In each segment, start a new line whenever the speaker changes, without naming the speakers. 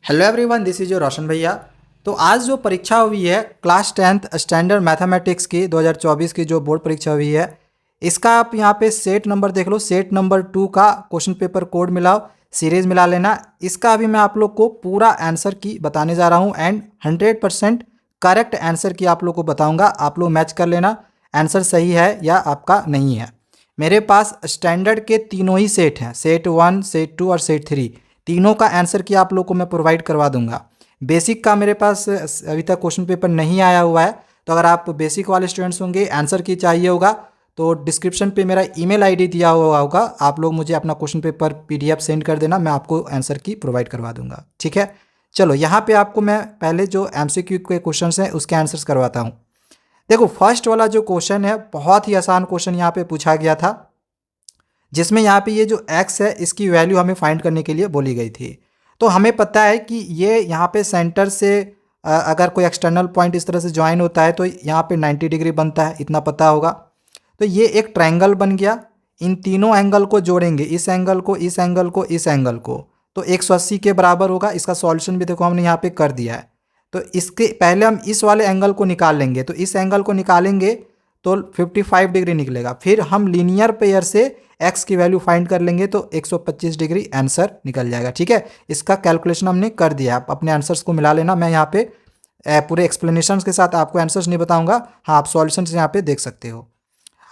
Hello everyone, this is your Roshan भैया। तो आज जो परीक्षा हुई है क्लास 10th स्टैंडर्ड मैथमेटिक्स की 2024 की जो बोर्ड परीक्षा हुई है, इसका आप यहाँ पे सेट नंबर देख लो। सेट नंबर 2 का क्वेश्चन पेपर कोड मिलाओ, सीरीज मिला लेना। इसका अभी मैं आप लोग को पूरा आंसर की बताने जा रहा हूँ एंड 100% करेक्ट आंसर की आप लोग को बताऊँगा। आप लोग मैच कर लेना आंसर सही है या आपका नहीं है। मेरे पास स्टैंडर्ड के तीनों ही सेट हैं, सेट 1, सेट 2 और सेट 3। तीनों का आंसर की आप लोग को मैं प्रोवाइड करवा दूंगा। बेसिक का मेरे पास अभी तक क्वेश्चन पेपर नहीं आया हुआ है, तो अगर आप बेसिक वाले स्टूडेंट्स होंगे, आंसर की चाहिए होगा, तो डिस्क्रिप्शन पे मेरा ईमेल आईडी दिया हुआ होगा। आप लोग मुझे अपना क्वेश्चन पेपर पीडीएफ सेंड कर देना, मैं आपको आंसर की प्रोवाइड करवा दूंगा। ठीक है, चलो यहाँ पे आपको मैं पहले जो एमसीक्यू के क्वेश्चन हैं उसके आंसर्स करवाता हूँ। देखो, फर्स्ट वाला जो क्वेश्चन है बहुत ही आसान क्वेश्चन यहाँ पे पूछा गया था, जिसमें यहाँ पे ये जो x है इसकी वैल्यू हमें फाइंड करने के लिए बोली गई थी। तो हमें पता है कि ये यहाँ पे सेंटर से अगर कोई एक्सटर्नल पॉइंट इस तरह से ज्वाइन होता है तो यहाँ पे 90 डिग्री बनता है, इतना पता होगा। तो ये एक ट्रायंगल बन गया। इन तीनों एंगल को जोड़ेंगे, इस एंगल को, इस एंगल को, इस एंगल को, तो 180 के बराबर होगा। इसका सॉल्यूशन भी देखो हमने यहाँ पे कर दिया है। तो इसके पहले हम इस वाले एंगल को निकाल लेंगे, तो इस एंगल को निकालेंगे तो 55 डिग्री निकलेगा। फिर हम लीनियर पेयर से x की वैल्यू फाइंड कर लेंगे तो 125 डिग्री आंसर निकल जाएगा। ठीक है, इसका कैलकुलेशन हमने कर दिया। आप अपने आंसर्स को मिला लेना। मैं यहाँ पे पूरे एक्सप्लेनेशन के साथ आपको आंसर्स नहीं बताऊंगा। हाँ, आप सॉल्यूशन यहाँ पे देख सकते हो।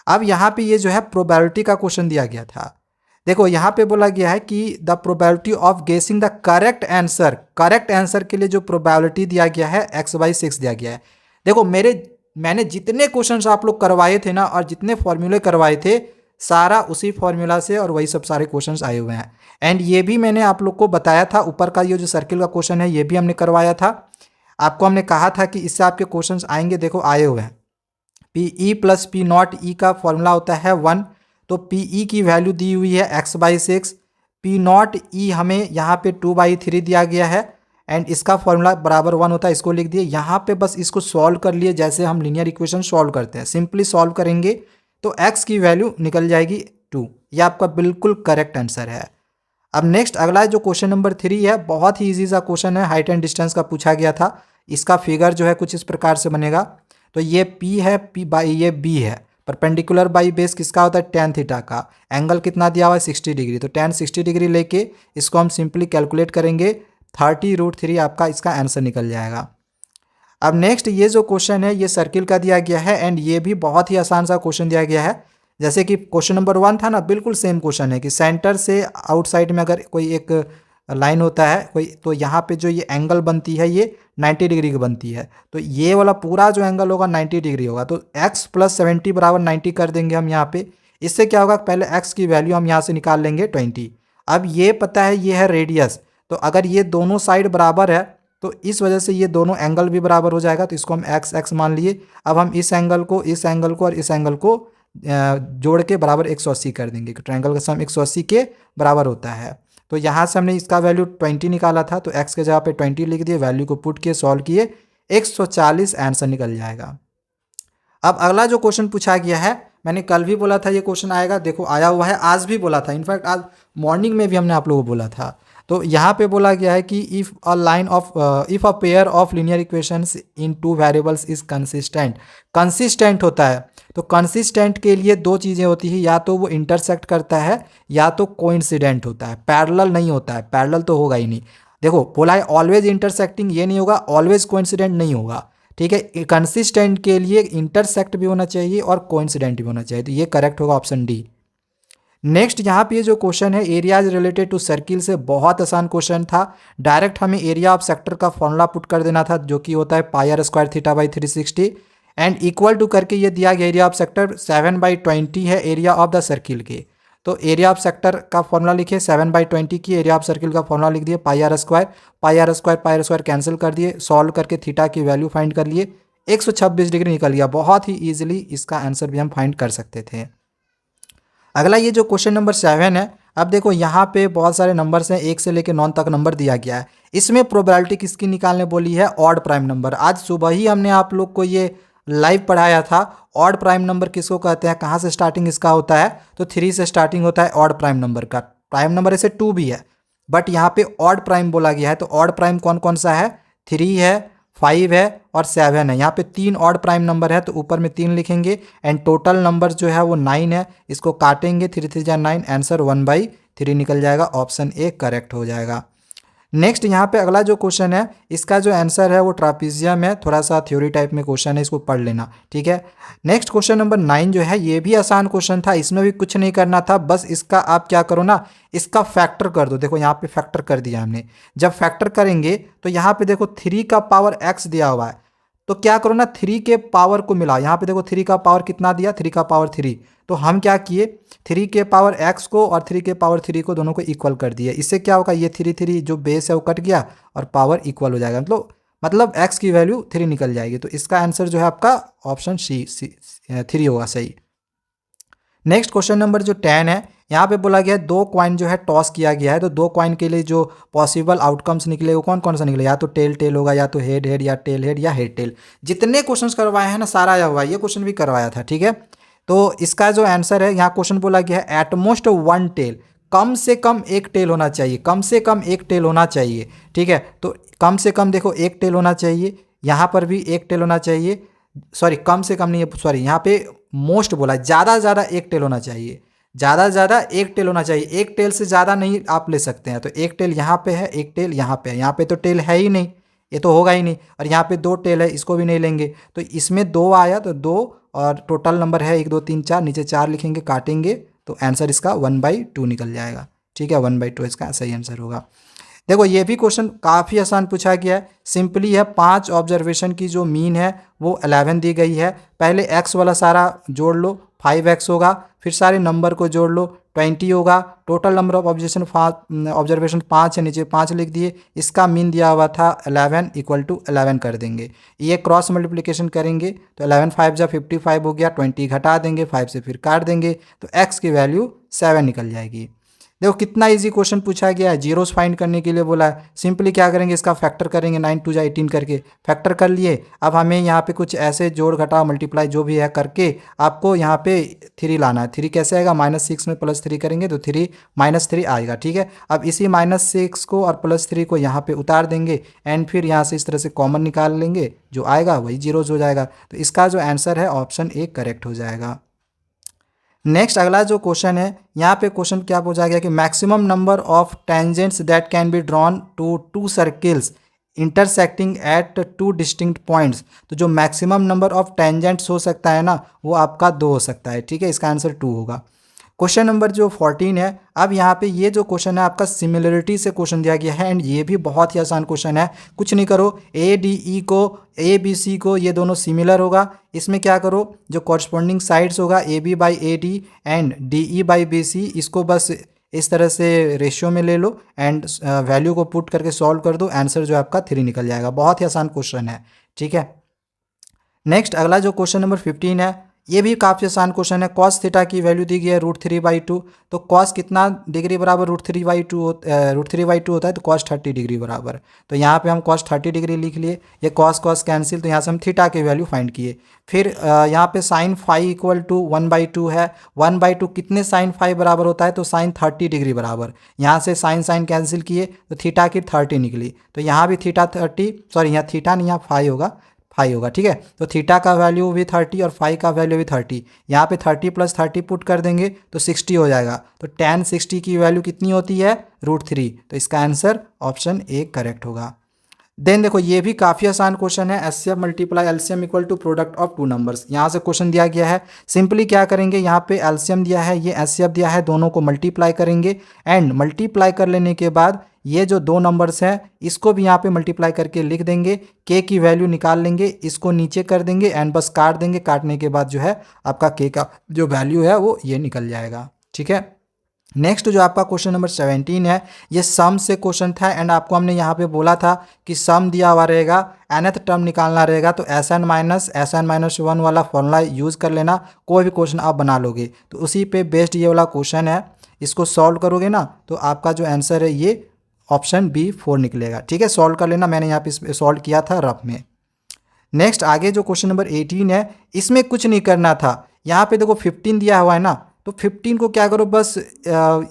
अब यहाँ पे ये जो है प्रोबेबिलिटी का क्वेश्चन दिया गया था। देखो, यहाँ पे बोला गया है कि द प्रोबेबिलिटी ऑफ गेसिंग द करेक्ट आंसर के लिए जो प्रोबेबिलिटी दिया गया है x/6 दिया गया है। देखो, मैंने जितने क्वेश्चंस आप लोग करवाए थे ना और जितने फॉर्मूले करवाए थे, सारा उसी फॉर्मूला से और वही सब सारे क्वेश्चंस आए हुए हैं। एंड ये भी मैंने आप लोग को बताया था, ऊपर का ये जो सर्किल का क्वेश्चन है ये भी हमने करवाया था। आपको हमने कहा था कि इससे आपके क्वेश्चंस आएंगे। देखो, आए हुए हैं। PE प्लस पी नॉट ई का फॉर्मूला होता है 1, तो PE की वैल्यू दी हुई है x/6। पी नॉट ई हमें यहाँ पे 2/3 दिया गया है एंड इसका फॉर्मूला बराबर 1 होता है, इसको लिख दिए। यहाँ पे बस इसको सॉल्व कर लिए, जैसे हम लीनियर इक्वेशन सॉल्व करते हैं। सिंपली सॉल्व करेंगे तो x की वैल्यू निकल जाएगी 2। ये आपका बिल्कुल करेक्ट आंसर है। अब नेक्स्ट अगला जो क्वेश्चन नंबर 3 है, बहुत ही ईजी सा क्वेश्चन है, हाइट एंड डिस्टेंस का पूछा गया था। इसका फिगर जो है कुछ इस प्रकार से बनेगा। तो ये P है, P बाई ये B है। परपेंडिकुलर बाई बेस किसका होता है? tan थीटा का। एंगल कितना दिया हुआ है? 60 डिग्री। तो tan 60 डिग्री लेके इसको हम सिंपली कैलकुलेट करेंगे, 30√3 आपका इसका आंसर निकल जाएगा। अब नेक्स्ट ये जो क्वेश्चन है ये सर्किल का दिया गया है एंड ये भी बहुत ही आसान सा क्वेश्चन दिया गया है। जैसे कि क्वेश्चन नंबर 1 था ना, बिल्कुल सेम क्वेश्चन है कि सेंटर से आउटसाइड में अगर कोई एक लाइन होता है कोई, तो यहाँ पे जो ये एंगल बनती है ये 90 डिग्री की बनती है। तो ये वाला पूरा जो एंगल होगा 90 डिग्री होगा। तो x + 70 बराबर 90 कर देंगे हम यहाँ पे। इससे क्या होगा, पहले x की वैल्यू हम यहाँ से निकाल लेंगे 20। अब ये पता है ये है रेडियस, तो अगर ये दोनों साइड बराबर है तो इस वजह से ये दोनों एंगल भी बराबर हो जाएगा। तो इसको हम x मान लिए। अब हम इस एंगल को, इस एंगल को और इस एंगल को जोड़ के बराबर 180 कर देंगे। ट्रायंगल का सम 180 के बराबर होता है। तो यहाँ से हमने इसका वैल्यू 20 निकाला था, तो x के जगह पे 20 लिख दिए, वैल्यू को पुट किए, सॉल्व किए, 140 आंसर निकल जाएगा। अब अगला जो क्वेश्चन पूछा गया है, मैंने कल भी बोला था ये क्वेश्चन आएगा, देखो आया हुआ है। आज भी बोला था, इनफैक्ट आज मॉर्निंग में भी हमने आप लोगों को बोला था। तो यहाँ पे बोला गया है कि if a pair of linear equations in 2 variables is consistent होता है। तो कंसिस्टेंट के लिए 2 चीज़ें होती है, या तो वो इंटरसेक्ट करता है या तो कोइंसिडेंट होता है। पैरेलल नहीं होता है, पैरेलल तो होगा ही नहीं। देखो, बोला है ऑलवेज इंटरसेक्टिंग, ये नहीं होगा, ऑलवेज कोइंसिडेंट नहीं होगा। ठीक है, कंसिस्टेंट के लिए इंटरसेक्ट भी होना चाहिए और कोइंसिडेंट भी होना चाहिए। तो ये करेक्ट होगा ऑप्शन डी। नेक्स्ट यहाँ पे जो क्वेश्चन है area is related to circle से, बहुत आसान क्वेश्चन था। डायरेक्ट हमें एरिया ऑफ सेक्टर का फॉर्मूला पुट कर देना था, जो कि होता है πr² θ/360 एंड इक्वल टू करके ये दिया गया एरिया ऑफ सेक्टर 7/20 है एरिया ऑफ द सर्किल के। तो एरिया ऑफ सेक्टर का फॉर्मूला लिखे 7/20 की, एरिया ऑफ सर्किल का फॉर्मूला लिख दिए πr² कैंसिल कर दिए, सॉल्व करके थीटा की वैल्यू फाइंड कर लिए, 126 डिग्री निकल गया। बहुत ही ईजिली इसका आंसर भी हम फाइंड कर सकते थे। अगला ये जो क्वेश्चन नंबर 7 है, अब देखो यहाँ पे बहुत सारे नंबर्स हैं, 1 से लेकर 9 तक नंबर दिया गया है। इसमें प्रोबेबिलिटी किसकी निकालने बोली है? Odd prime number. आज सुबह ही हमने आप लोग को ये लाइव पढ़ाया था। ऑड प्राइम नंबर किसको कहते हैं, कहाँ से स्टार्टिंग इसका होता है? तो 3 से स्टार्टिंग होता है ऑड प्राइम नंबर का। प्राइम नंबर ऐसे 2 भी है, बट यहाँ पे ऑड प्राइम बोला गया है, तो ऑड प्राइम कौन कौन सा है, 3 है, 5 है और 7 है। यहाँ पे 3 ऑड प्राइम नंबर है तो ऊपर में 3 लिखेंगे एंड टोटल नंबर जो है वो 9 है। इसको काटेंगे, 3 3 जा 9, आंसर 1/3 निकल जाएगा। ऑप्शन ए करेक्ट हो जाएगा। नेक्स्ट यहाँ पे अगला जो क्वेश्चन है, इसका जो आंसर है वो ट्रापीजियम है, थोड़ा सा थ्योरी टाइप में क्वेश्चन है, इसको पढ़ लेना, ठीक है। नेक्स्ट क्वेश्चन नंबर 9 जो है ये भी आसान क्वेश्चन था, इसमें भी कुछ नहीं करना था, बस इसका आप क्या करो ना, इसका फैक्टर कर दो। देखो यहाँ पे फैक्टर कर दिया हमने। जब फैक्टर करेंगे तो यहाँ पे देखो 3 का पावर x दिया हुआ है, तो क्या करो ना 3 के पावर को मिलाओ। यहाँ पे देखो 3 का पावर कितना दिया, 3 का पावर 3, तो हम क्या किए 3 के पावर x को और 3 के पावर 3 को दोनों को इक्वल कर दिए। इससे क्या होगा, ये 3 जो बेस है वो कट गया और पावर इक्वल हो जाएगा, मतलब x की वैल्यू 3 निकल जाएगी। तो इसका आंसर जो है आपका ऑप्शन सी 3 होगा सही। नेक्स्ट क्वेश्चन नंबर जो 10 है, यहाँ पे बोला गया है 2 कॉइन जो है टॉस किया गया है, तो 2 कॉइन के लिए जो पॉसिबल आउटकम्स निकले वो कौन कौन सा निकले, या तो टेल टेल होगा, या तो हेड हेड, या टेल हेड, या हेड टेल। जितने क्वेश्चंस करवाए हैं ना सारा आया हुआ है, ये क्वेश्चन भी करवाया था, ठीक है। तो इसका जो आंसर है, यहाँ क्वेश्चन बोला गया है एटमोस्ट 1 टेल, कम से कम 1 टेल होना चाहिए, कम से कम 1 टेल होना चाहिए, ठीक है। तो कम से कम देखो 1 टेल होना चाहिए, यहाँ पर भी 1 टेल होना चाहिए, सॉरी कम से कम नहीं है, सॉरी यहाँ पे मोस्ट बोला है, ज़्यादा से ज़्यादा 1 टेल होना चाहिए, ज़्यादा से ज़्यादा 1 टेल होना चाहिए। 1 टेल से ज़्यादा नहीं आप ले सकते हैं। तो 1 टेल यहाँ पे है, 1 टेल यहाँ पे है, यहाँ पे तो टेल है ही नहीं, ये तो होगा ही नहीं, और यहाँ पे 2 टेल है, इसको भी नहीं लेंगे। तो इसमें 2 आया तो 2, और टोटल नंबर है 1 2 3 4, नीचे 4 लिखेंगे, काटेंगे तो आंसर इसका 1/2 निकल जाएगा, ठीक है। 1/2 इसका सही आंसर होगा। देखो ये भी क्वेश्चन काफ़ी आसान पूछा गया है, सिंपली है 5 ऑब्जर्वेशन की जो मीन है वो 11 दी गई है। पहले x वाला सारा जोड़ लो, 5x होगा, फिर सारे नंबर को जोड़ लो, 20 होगा। टोटल नंबर ऑफ ऑब्जर्वेशन 5 है, नीचे 5 लिख दिए। इसका मीन दिया हुआ था 11 = 11 कर देंगे। ये क्रॉस मल्टीप्लिकेशन करेंगे तो 11 5 जा 55 हो गया, 20 घटा देंगे, 5 से फिर काट देंगे तो x की वैल्यू 7 निकल जाएगी। देखो कितना इजी क्वेश्चन पूछा गया है, जीरोस फाइंड करने के लिए बोला है। सिंपली क्या करेंगे, इसका फैक्टर करेंगे, 9 2 जा 18 करके फैक्टर कर लिए। अब हमें यहाँ पे कुछ ऐसे जोड़ घटा मल्टीप्लाई जो भी है करके आपको यहाँ पे 3 लाना है। 3 कैसे आएगा, -6 में +3 करेंगे तो 3 -3 आएगा, ठीक है। अब इसी -6 को और +3 को यहाँ पे उतार देंगे एंड फिर यहाँ से इस तरह से कॉमन निकाल लेंगे, जो आएगा वही जीरोज हो जाएगा। तो इसका जो आंसर है ऑप्शन ए करेक्ट हो जाएगा। नेक्स्ट अगला जो क्वेश्चन है, यहाँ पे क्वेश्चन क्या पूछा गया कि maximum number of tangents that can be drawn to 2 circles intersecting at 2 distinct points. तो जो मैक्सिमम नंबर ऑफ टेंजेंट्स हो सकता है ना वो आपका 2 हो सकता है, ठीक है। इसका आंसर 2 होगा। क्वेश्चन नंबर जो 14 है, अब यहाँ पे ये जो क्वेश्चन है आपका सिमिलरिटी से क्वेश्चन दिया गया है एंड ये भी बहुत ही आसान क्वेश्चन है। कुछ नहीं करो, ADE को ABC को ये दोनों सिमिलर होगा। इसमें क्या करो, जो कॉरस्पॉन्डिंग साइड्स होगा AB/AD एंड DE/BC, इसको बस इस तरह से रेशियो में ले लो एंड वैल्यू को पुट करके सॉल्व कर दो, आंसर जो आपका 3 निकल जाएगा। बहुत ही आसान क्वेश्चन है, ठीक है। नेक्स्ट अगला जो क्वेश्चन नंबर 15 है, ये भी काफ़ी आसान क्वेश्चन है। cos थीटा की वैल्यू दी गई है √3/2, तो cos कितना डिग्री बराबर √3/2 होता है, तो cos 30 डिग्री बराबर। तो यहाँ पे हम cos 30 डिग्री लिख लिए, ये cos कैंसिल, तो यहाँ से हम थीटा की वैल्यू फाइंड किए। फिर यहाँ पे sin फाई = 1/2 है, 1/2 कितने sin फाई बराबर होता है, तो sin 30 डिग्री बराबर। यहाँ से sin कैंसिल किए तो थीटा की 30 निकली, तो यहाँ भी थीटा 30, सॉरी यहाँ थीटा नहीं, यहाँ फाई होगा, ठीक है। तो थीटा का वैल्यू भी 30 और फाई का वैल्यू भी 30। यहाँ पे 30 + 30 पुट कर देंगे तो 60 हो जाएगा। तो tan 60 की वैल्यू कितनी होती है, √3। तो इसका आंसर ऑप्शन ए करेक्ट होगा। देन देखो ये भी काफ़ी आसान क्वेश्चन है, HCF × LCM = product of 2 numbers. यहाँ से क्वेश्चन दिया गया है, सिंपली क्या करेंगे, यहाँ पे LCM दिया है, ये HCF दिया है, दोनों को मल्टीप्लाई करेंगे एंड मल्टीप्लाई कर लेने के बाद ये जो 2 नंबर्स हैं इसको भी यहाँ पे मल्टीप्लाई करके लिख देंगे, K की वैल्यू निकाल लेंगे, इसको नीचे कर देंगे एंड बस काट देंगे। काटने के बाद जो है आपका K का जो वैल्यू है वो ये निकल जाएगा, ठीक है। नेक्स्ट जो आपका क्वेश्चन नंबर 17 है, ये सम से क्वेश्चन था एंड आपको हमने यहाँ पे बोला था कि सम दिया हुआ रहेगा, nth टर्म निकालना रहेगा, तो SN-1 वाला फॉर्मूला यूज़ कर लेना, कोई भी क्वेश्चन आप बना लोगे। तो उसी पे बेस्ड ये वाला क्वेश्चन है, इसको सॉल्व करोगे ना तो आपका जो आंसर है ये ऑप्शन B 4 निकलेगा, ठीक है। सॉल्व कर लेना, मैंने यहाँ पे सॉल्व किया था रफ में। नेक्स्ट आगे जो क्वेश्चन नंबर 18 है, इसमें कुछ नहीं करना था। यहाँ पे देखो 15 दिया हुआ है ना, तो 15 को क्या करो बस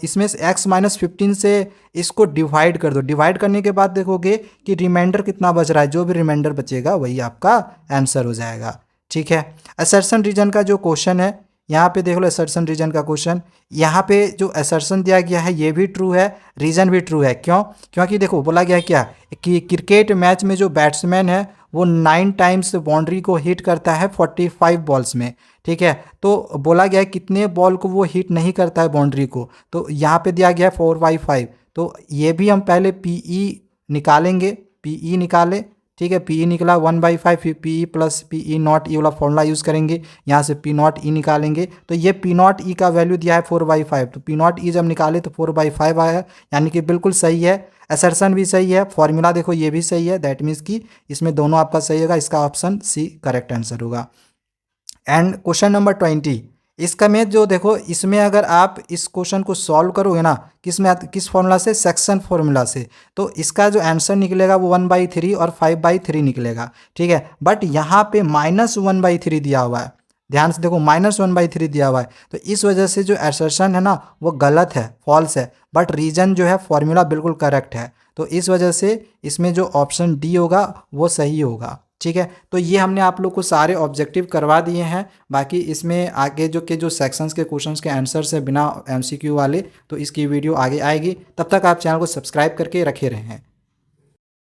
इसमें से x माइनस 15 से इसको डिवाइड कर दो। डिवाइड करने के बाद देखोगे कि रिमाइंडर कितना बच रहा है, जो भी रिमाइंडर बचेगा वही आपका आंसर हो जाएगा। ठीक है। असर्शन रीजन का जो क्वेश्चन है यहाँ पे देख लो, असर्शन रीजन का क्वेश्चन, यहाँ पे जो असर्शन दिया गया है ये भी ट्रू है, रीजन भी ट्रू है। क्यों? क्योंकि देखो बोला गया है क्या कि क्रिकेट मैच में जो बैट्समैन है वो 9 टाइम्स बाउंड्री को हिट करता है 45 बॉल्स में। ठीक है, तो बोला गया है कितने बॉल को वो हिट नहीं करता है बाउंड्री को, तो यहाँ पे दिया गया है 4/5। तो ये भी हम पहले पीई निकालेंगे, पीई निकाले। ठीक है, पीई निकला 1/5, फिर पीई प्लस पीई नॉट ई वाला फॉर्मूला यूज़ करेंगे, यहाँ से पी नॉट ई निकालेंगे। तो ये पी नॉट ई का वैल्यू दिया है 4/5, तो पी नॉट ई जब निकाले तो 4/5 आया, यानी कि बिल्कुल सही है। असर्शन भी सही है, फॉर्मूला देखो ये भी सही है, दैट मीन्स कि इसमें दोनों आपका सही होगा। इसका ऑप्शन सी करेक्ट आंसर होगा। एंड क्वेश्चन नंबर 20, इसका में जो देखो, इसमें अगर आप इस क्वेश्चन को सॉल्व करोगे ना किस फॉर्मूला से, सेक्शन फॉर्मूला से, तो इसका जो आंसर निकलेगा वो 1/3 और 5/3 निकलेगा। ठीक है, बट यहाँ पे -1/3 दिया हुआ है, ध्यान से देखो -1/3 दिया हुआ है, तो इस वजह से जो असर्शन है ना वो गलत है, फॉल्स है, बट रीजन जो है फॉर्मूला बिल्कुल करेक्ट है। तो इस वजह से इसमें जो ऑप्शन डी होगा वो सही होगा। ठीक है, तो ये हमने आप लोग को सारे ऑब्जेक्टिव करवा दिए हैं। बाकी इसमें आगे जो सेक्शंस के क्वेश्चंस के आंसर्स है बिना एमसीक्यू वाले, तो इसकी वीडियो आगे आएगी। तब तक आप चैनल को सब्सक्राइब करके रखे रहें।